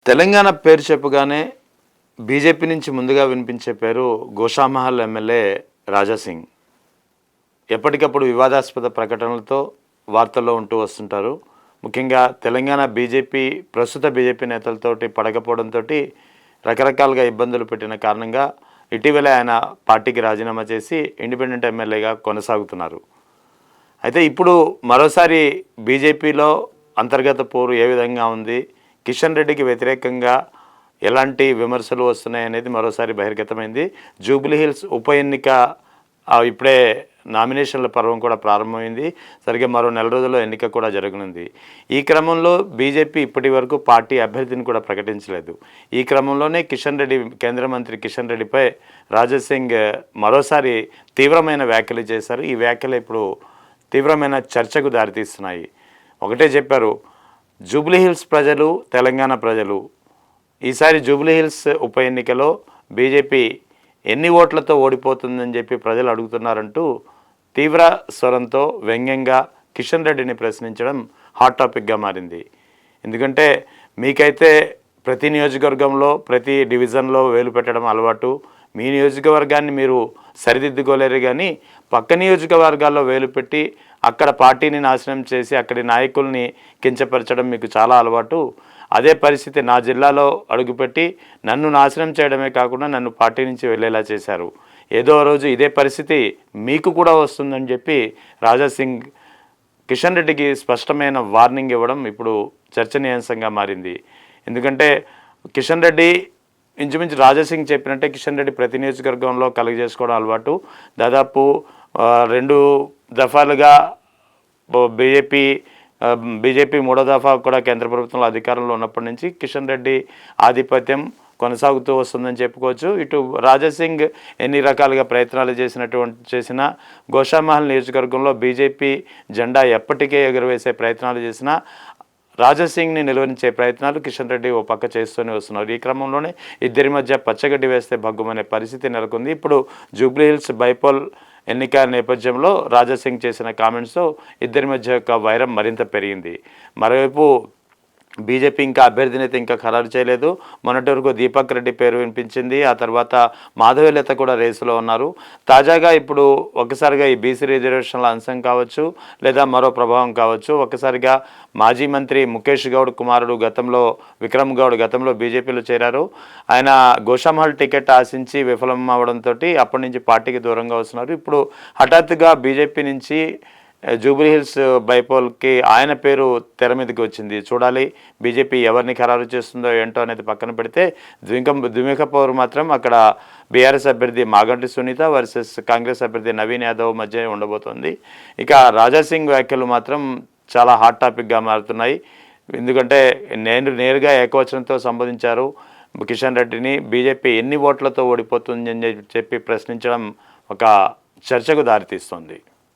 తెలంగాణ పేరు చెప్పగానే బీజేపీ నుంచి ముందుగా వినిపించే పేరు గోషామహల్ ఎమ్మెల్యే రాజాసింగ్. ఎప్పటికప్పుడు వివాదాస్పద ప్రకటనలతో వార్తల్లో ఉంటూ వస్తుంటారు. ముఖ్యంగా తెలంగాణ ప్రస్తుత బీజేపీ నేతలతోటి పడకపోవడంతో రకరకాలుగా ఇబ్బందులు పెట్టిన కారణంగా ఇటీవలే ఆయన పార్టీకి రాజీనామా చేసి ఇండిపెండెంట్ ఎమ్మెల్యేగా కొనసాగుతున్నారు. అయితే ఇప్పుడు మరోసారి బీజేపీలో అంతర్గత పోరు ఏ విధంగా ఉంది, కిషన్ రెడ్డికి వ్యతిరేకంగా ఎలాంటి విమర్శలు వస్తున్నాయనేది మరోసారి బహిర్గతమైంది. జూబ్లీహిల్స్ ఉప ఎన్నిక ఇప్పుడే నామినేషన్ల పర్వం కూడా ప్రారంభమైంది. సరిగ్గా మరో నెల రోజుల్లో ఎన్నిక కూడా జరగనుంది. ఈ క్రమంలో బీజేపీ ఇప్పటి వరకు పార్టీ అభ్యర్థిని కూడా ప్రకటించలేదు. ఈ క్రమంలోనే కేంద్ర మంత్రి కిషన్ రెడ్డిపై రాజాసింగ్ మరోసారి తీవ్రమైన వ్యాఖ్యలు చేశారు. ఈ వ్యాఖ్యలు ఇప్పుడు తీవ్రమైన చర్చకు దారితీస్తున్నాయి. ఒకటే చెప్పారు, జూబ్లీహిల్స్ ప్రజలు, తెలంగాణ ప్రజలు ఈసారి జూబ్లీహిల్స్ ఉప ఎన్నికలో బీజేపీ ఎన్ని ఓట్లతో ఓడిపోతుందని చెప్పి ప్రజలు అడుగుతున్నారంటూ తీవ్ర స్వరంతో వ్యంగ్యంగా కిషన్ రెడ్డిని ప్రశ్నించడం హాట్ టాపిక్గా మారింది. ఎందుకంటే మీకైతే ప్రతి నియోజకవర్గంలో ప్రతి డివిజన్లో వేలు పెట్టడం అలవాటు. మీ నియోజకవర్గాన్ని మీరు సరిదిద్దుకోలేరు, కానీ పక్క నియోజకవర్గాల్లో వేలు పెట్టి అక్కడ పార్టీని నాశనం చేసి అక్కడి నాయకుల్ని కించపరచడం మీకు చాలా అలవాటు. అదే పరిస్థితి నా జిల్లాలో అడుగుపెట్టి నన్ను నాశనం చేయడమే కాకుండా నన్ను పార్టీ నుంచి వెళ్ళేలా చేశారు. ఏదో రోజు ఇదే పరిస్థితి మీకు కూడా వస్తుందని చెప్పి రాజాసింగ్ కిషన్ రెడ్డికి స్పష్టమైన వార్నింగ్ ఇవ్వడం ఇప్పుడు చర్చనీయాంశంగా మారింది. ఎందుకంటే కిషన్ రెడ్డి ఇంచుమించు రాజాసింగ్ చెప్పినట్టే కిషన్ రెడ్డి ప్రతి నియోజకవర్గంలో కలుగజేసుకోవడం అలవాటు. దాదాపు 2 దఫాలుగా బీజేపీ 3వ దఫా కూడా కేంద్ర ప్రభుత్వంలో అధికారంలో ఉన్నప్పటి నుంచి కిషన్ రెడ్డి ఆధిపత్యం కొనసాగుతూ వస్తుందని చెప్పుకోవచ్చు. ఇటు రాజాసింగ్ ఎన్ని రకాలుగా ప్రయత్నాలు చేసినా గోషామహల్ నియోజకవర్గంలో బీజేపీ జెండా ఎప్పటికే ఎగురవేసే ప్రయత్నాలు చేసినా రాజాసింగ్ని నిలువరించే ప్రయత్నాలు కిషన్ రెడ్డి ఓ పక్క చేస్తూనే వస్తున్నారు. ఈ క్రమంలోనే ఇద్దరి మధ్య పచ్చగడ్డి వేస్తే భగ్గుమనే పరిస్థితి నెలకొంది. ఇప్పుడు జూబ్లీహిల్స్ బైపోల్ ఎన్నిక నేపథ్యంలో రాజాసింగ్ చేసిన కామెంట్స్తో ఇద్దరి మధ్య యొక్క వైరం మరింత పెరిగింది. మరోవైపు బీజేపీ ఇంకా అభ్యర్థిని అయితే ఇంకా ఖరారు చేయలేదు. మొన్నటి వరకు దీపక్ రెడ్డి పేరు వినిపించింది. ఆ తర్వాత మాధవీలత కూడా రేసులో ఉన్నారు. తాజాగా ఇప్పుడు ఒక్కసారిగా ఈ బీసీ రిజర్వేషన్ల అంశం కావచ్చు, లేదా మరో ప్రభావం కావచ్చు, ఒక్కసారిగా మాజీ మంత్రి ముఖేష్ గౌడ్ కుమారుడు విక్రమ్ గౌడ్ గతంలో బీజేపీలో చేరారు. ఆయన గోషామహల్ టికెట్ ఆశించి విఫలం అవడంతో అప్పటి నుంచి పార్టీకి దూరంగా వస్తున్నారు. ఇప్పుడు హఠాత్తుగా బీజేపీ నుంచి జూబ్లీహిల్స్ బైపోల్కి ఆయన పేరు తెర మీదకి వచ్చింది. చూడాలి బీజేపీ ఎవరిని ఖరారు చేస్తుందో ఏంటో అనేది పక్కన పెడితే ద్విముఖ పోరు మాత్రం అక్కడ బీఆర్ఎస్ అభ్యర్థి మాగంటి సునీత వర్సెస్ కాంగ్రెస్ అభ్యర్థి నవీన్ యాదవ్ మధ్య ఉండబోతోంది. ఇక రాజాసింగ్ వ్యాఖ్యలు మాత్రం చాలా హాట్ టాపిక్గా మారుతున్నాయి. ఎందుకంటే నేరుగా ఏకవచనంతో సంబోధించారు కిషన్ రెడ్డిని. బీజేపీ ఎన్ని ఓట్లతో ఓడిపోతుందని చెప్పి ప్రశ్నించడం ఒక చర్చకు దారితీస్తోంది.